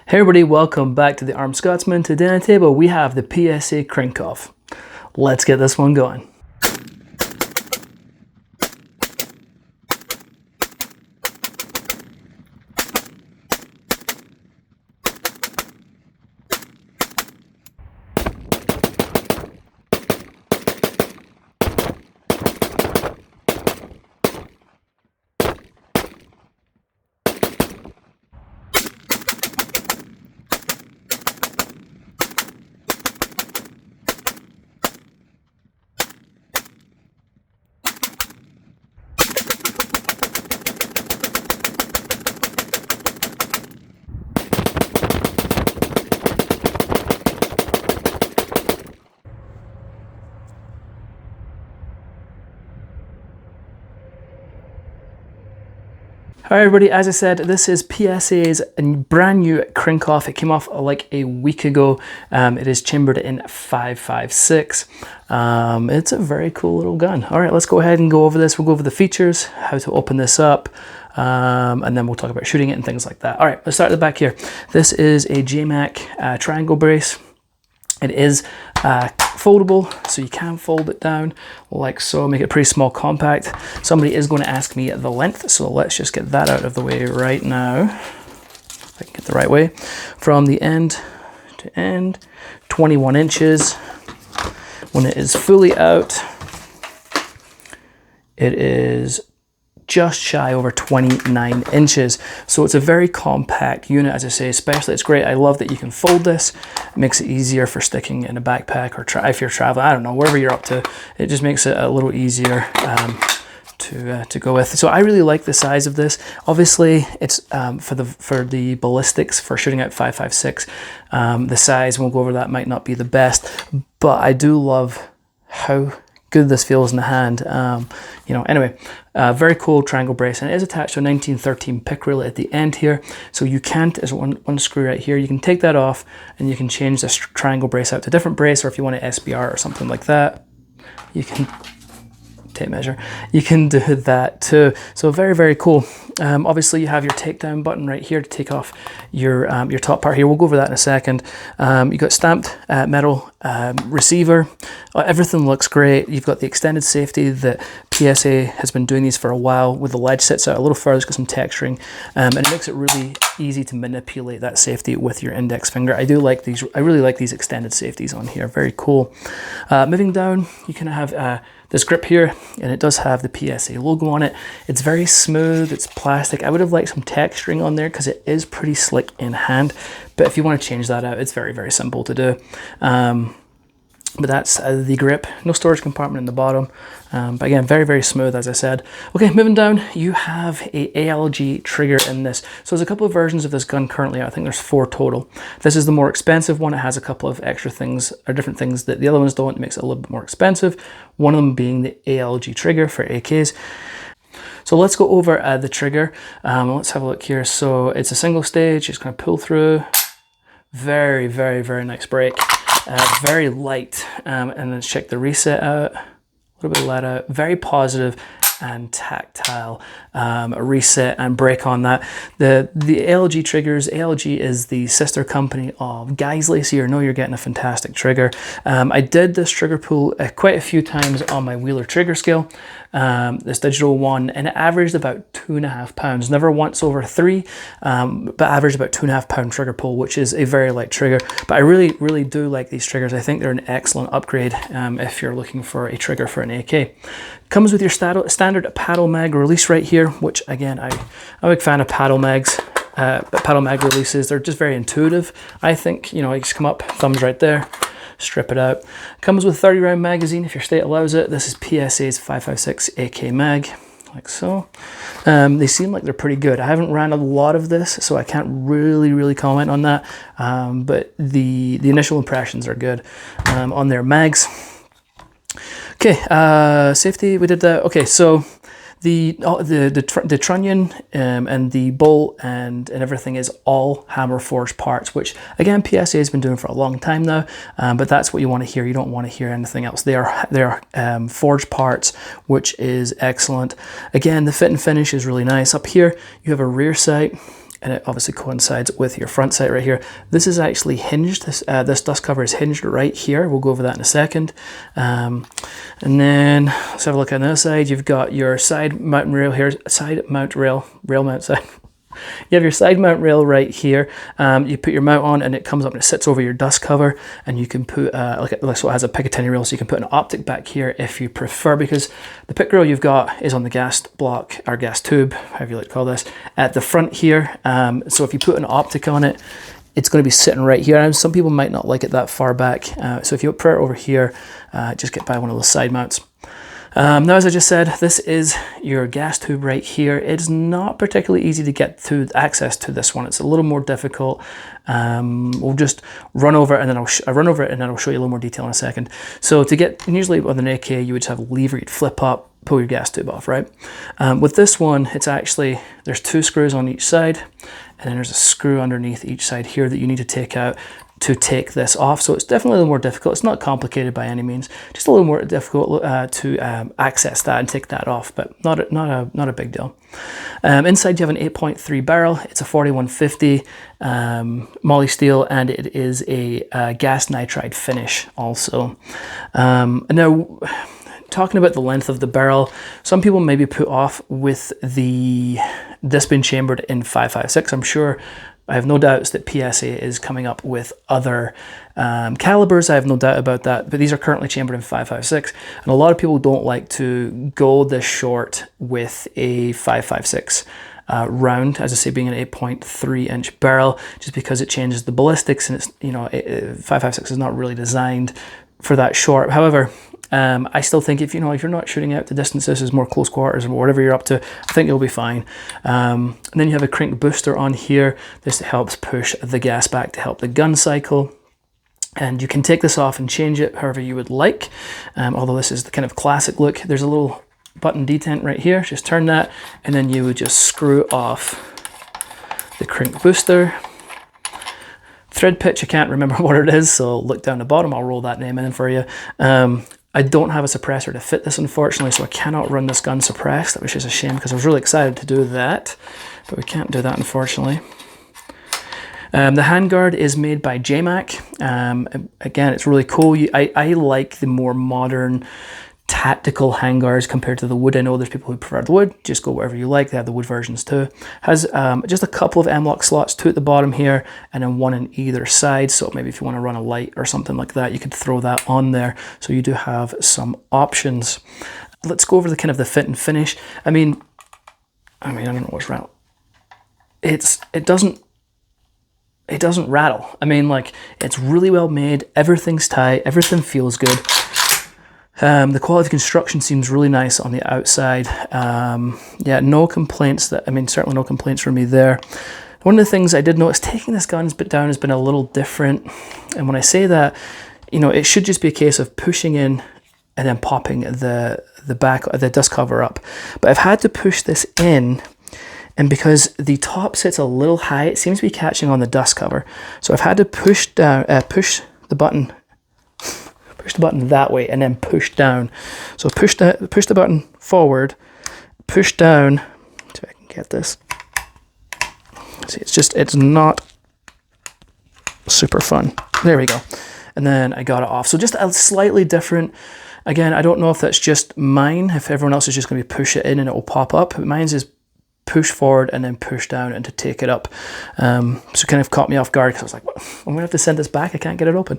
Hey everybody, welcome back to the Armed Scotsman. Today on the table we have the PSA KRINK off. Let's get this one going. Alright everybody, as I said, this is PSA's brand new KRINK off. It came off like a week ago. It is chambered in 5.56. It's a very cool little gun. Alright, let's go ahead and go over this. We'll go over the features, how to open this up, and then we'll talk about shooting it and things like that. Alright, let's start at the back here. This is a JMac triangle brace. It is foldable, so you can fold it down like so, make it pretty small, compact. Somebody is going to ask me the length, so let's just get that out of the way right now. If I can get the right way. From the end to end, 21 inches. When it is fully out, it is just shy over 29 inches. So it's a very compact unit, as I say, especially it's great. I love that you can fold this. It makes it easier for sticking in a backpack or if you're traveling, I don't know, wherever you're up to, it just makes it a little easier to go with. So I really like the size of this. Obviously it's for the ballistics, for shooting at 5.56, the size, we'll go over that, might not be the best, but I do love how good this feels in the hand. Anyway, very cool triangle brace, and it is attached to a 1913 pick reel at the end here. So you can't, there's one screw right here, you can take that off and you can change this triangle brace out to a different brace, or if you want an SBR or something like that, you can tape measure. You can do that too. So very, very cool. Obviously you have your takedown button right here to take off your top part here. We'll go over that in a second. You've got stamped metal receiver. Everything looks great. You've got the extended safety that PSA has been doing these for a while, with the ledge sits out a little further, it's got some texturing, and it makes it really easy to manipulate that safety with your index finger. I do like these. I really like these extended safeties on here. Very cool. Moving down, you can have this grip here, and it does have the PSA logo on it. It's very smooth, it's plastic. I would have liked some texturing on there because it is pretty slick in hand, but if you want to change that out, it's very, very simple to do. But that's the grip. No storage compartment in the bottom, but again, very, very smooth, as I said. Okay, moving down, you have a ALG trigger in this. So there's a couple of versions of this gun currently. I think there's 4 total. This is the more expensive one. It has a couple of extra things, or different things that the other ones don't. It makes it a little bit more expensive. One of them being the ALG trigger for AKs. So let's go over the trigger. Let's have a look here. So it's a single stage, just kind of pull through. Very, very, very nice break. Very light, and then check the reset out, a little bit of let out, very positive and tactile reset and break on that. The ALG triggers, ALG is the sister company of Geisley, so you know you're getting a fantastic trigger. I did this trigger pull quite a few times on my Wheeler trigger scale, this digital one, and it averaged about 2.5 pounds, never once over 3, but averaged about 2.5 pound trigger pull, which is a very light trigger. But I really, really do like these triggers. I think they're an excellent upgrade if you're looking for a trigger for an AK. Comes with your standard paddle mag release right here, which again, I'm a big fan of paddle mags. But paddle mag releases, they're just very intuitive. I think, you just come up, thumbs right there, strip it out. Comes with a 30 round magazine if your state allows it. This is PSA's 5.56 AK mag, like so. They seem like they're pretty good. I haven't ran a lot of this, so I can't really comment on that. But the initial impressions are good on their mags. Okay, safety, we did that. Okay, so the trunnion and the bolt and everything is all hammer forged parts, which again PSA has been doing for a long time now, but that's what you want to hear. You don't want to hear anything else. They are forged parts, which is excellent. Again, the fit and finish is really nice. Up here you have a rear sight. and it obviously coincides with your front sight right here. This is actually hinged. This dust cover is hinged right here. We'll go over that in a second. And then let's have a look on the other side. You've got your side mount rail here, rail mount side. You have your side mount rail right here. You put your mount on and it comes up and it sits over your dust cover, and you can put, so it has a Picatinny rail, so you can put an optic back here if you prefer, because the pick rail you've got is on the gas block, or gas tube, however you like to call this, at the front here. So if you put an optic on it, it's going to be sitting right here, and some people might not like it that far back. So if you put it over here, just get by one of those side mounts. Now, as I just said, this is your gas tube right here. It's not particularly easy to get to access to this one. It's a little more difficult. We'll just run over it, and then I'll show you a little more detail in a second. So to get, usually with an AK, you would have a lever you'd flip up, pull your gas tube off, right? With this one, it's actually, there's 2 screws on each side, and then there's a screw underneath each side here that you need to take out to take this off. So it's definitely a little more difficult. It's not complicated by any means, just a little more difficult to access that and take that off, but not a big deal. Inside you have an 8.3 barrel. It's a 4150 moly steel, and it is a gas nitride finish also. Now, talking about the length of the barrel, some people may be put off with this being chambered in 5.56. I'm sure, I have no doubts that PSA is coming up with other calibers. I have no doubt about that, but these are currently chambered in 5.56, and a lot of people don't like to go this short with a 5.56 round, as I say, being an 8.3 inch barrel, just because it changes the ballistics, and it's, 5.56 is not really designed for that short. However, I still think if you're not shooting out to distances, is more close quarters or whatever you're up to, I think you'll be fine. And then you have a KRINK booster on here. This helps push the gas back to help the gun cycle. And you can take this off and change it however you would like. Although this is the kind of classic look. There's a little button detent right here. Just turn that, and then you would just screw off the KRINK booster. Thread pitch, I can't remember what it is, so look down the bottom. I'll roll that name in for you. I don't have a suppressor to fit this, unfortunately, so I cannot run this gun suppressed, which is a shame because I was really excited to do that, but we can't do that, unfortunately. The handguard is made by JMac. Again, it's really cool. I like the more modern tactical handguards compared to the wood. I know there's people who prefer the wood. Just go whatever you like. They have the wood versions too. Has just a couple of M-lock slots, 2 at the bottom here, and then 1 on either side. So maybe if you want to run a light or something like that, you could throw that on there. So you do have some options. Let's go over the kind of the fit and finish. I mean, I don't know what's wrong. It doesn't rattle. I mean, like, it's really well made. Everything's tight. Everything feels good. The quality of construction seems really nice on the outside. Yeah, no complaints. Certainly no complaints from me there. One of the things I did notice, taking this gun down has been a little different. And when I say that, it should just be a case of pushing in and then popping the dust cover up. But I've had to push this in, and because the top sits a little high, it seems to be catching on the dust cover. So I've had to push the button that way and then push down. So push the button forward, push down. See if I can get this. See, it's not super fun. There we go. And then I got it off. So just a slightly different. Again, I don't know if that's just mine, if everyone else is just going to push it in and it will pop up. But mine's is push forward and then push down and to take it up. So kind of caught me off guard because I was like, well, I'm gonna have to send this back. I can't get it open.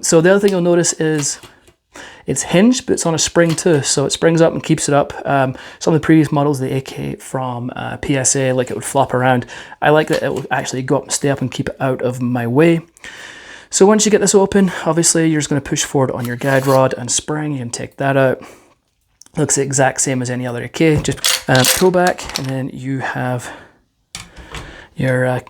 So the other thing you'll notice is it's hinged, but it's on a spring too. So it springs up and keeps it up. Some of the previous models, the AK from PSA, like it would flop around. I like that it will actually go up and stay up and keep it out of my way. So once you get this open, obviously you're just gonna push forward on your guide rod and spring. You can take that out. Looks the exact same as any other AK. Just pull back, and then you have your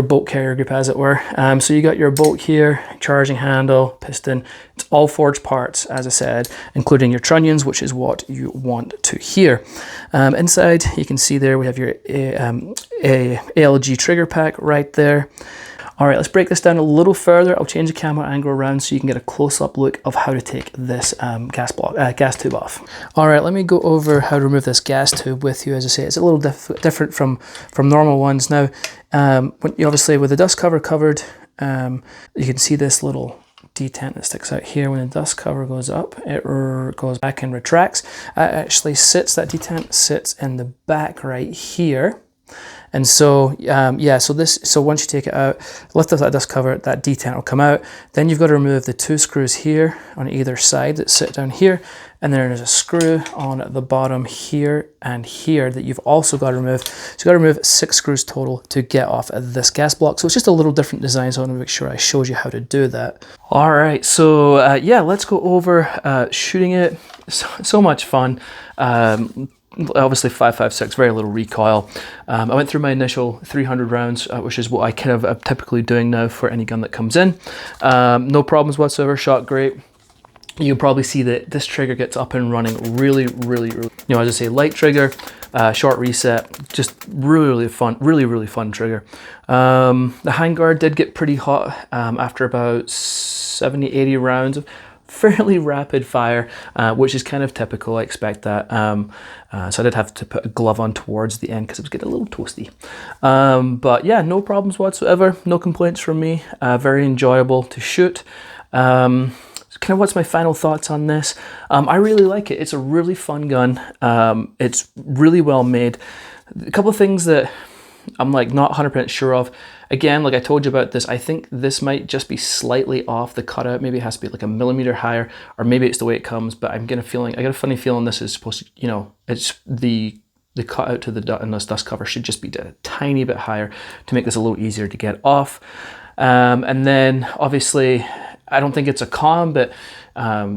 bolt carrier group, as it were. So you got your bolt here, charging handle, piston. It's all forged parts, as I said, including your trunnions, which is what you want to hear. Inside, you can see there we have your ALG trigger pack right there. All right, let's break this down a little further. I'll change the camera angle around so you can get a close-up look of how to take this gas tube off. All right, let me go over how to remove this gas tube with you. As I say, it's a little different from normal ones. Now, obviously with the dust cover covered, you can see this little detent that sticks out here. When the dust cover goes up, it goes back and retracts. It actually sits, that detent sits in the back right here. And so, yeah, so once you take it out, lift up that dust cover, that detent will come out. Then you've got to remove the 2 screws here on either side that sit down here. And then there's a screw on the bottom here and here that you've also got to remove. So you've got to remove 6 screws total to get off this gas block. So it's just a little different design, so I want to make sure I showed you how to do that. All right, so yeah, let's go over shooting it. So much fun. Obviously 5.56, very little recoil. I went through my initial 300 rounds, which is what I kind of am typically doing now for any gun that comes in. No problems whatsoever, shot great. You'll probably see that this trigger gets up and running really, you know, as I say, light trigger, short reset, just really fun, really fun trigger. The handguard did get pretty hot after about 70, 80 rounds of fairly rapid fire, which is kind of typical. I expect that. So I did have to put a glove on towards the end because it was getting a little toasty. But yeah, no problems whatsoever. No complaints from me. Very enjoyable to shoot. Kind of what's my final thoughts on this? I really like it. It's a really fun gun. It's really well made. A couple of things that I'm like not 100% sure of. Again, like I told you about this, I think this might just be slightly off the cutout. Maybe it has to be like a millimeter higher, or maybe it's the way it comes, but I got a funny feeling this is supposed to, you know, it's the cutout to this dust cover should just be a tiny bit higher to make this a little easier to get off. And then obviously, I don't think it's a con, but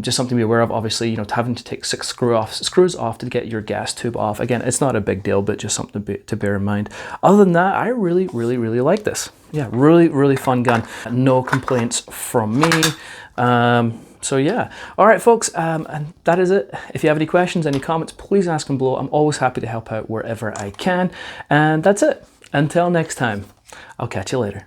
just something to be aware of. Obviously, you know, having to take 6 screws off to get your gas tube off. Again, it's not a big deal, but just something to bear in mind. Other than that, I really like this. Yeah, really fun gun. No complaints from me. So yeah. All right, folks, and that is it. If you have any questions, any comments, please ask them below. I'm always happy to help out wherever I can. And that's it. Until next time, I'll catch you later.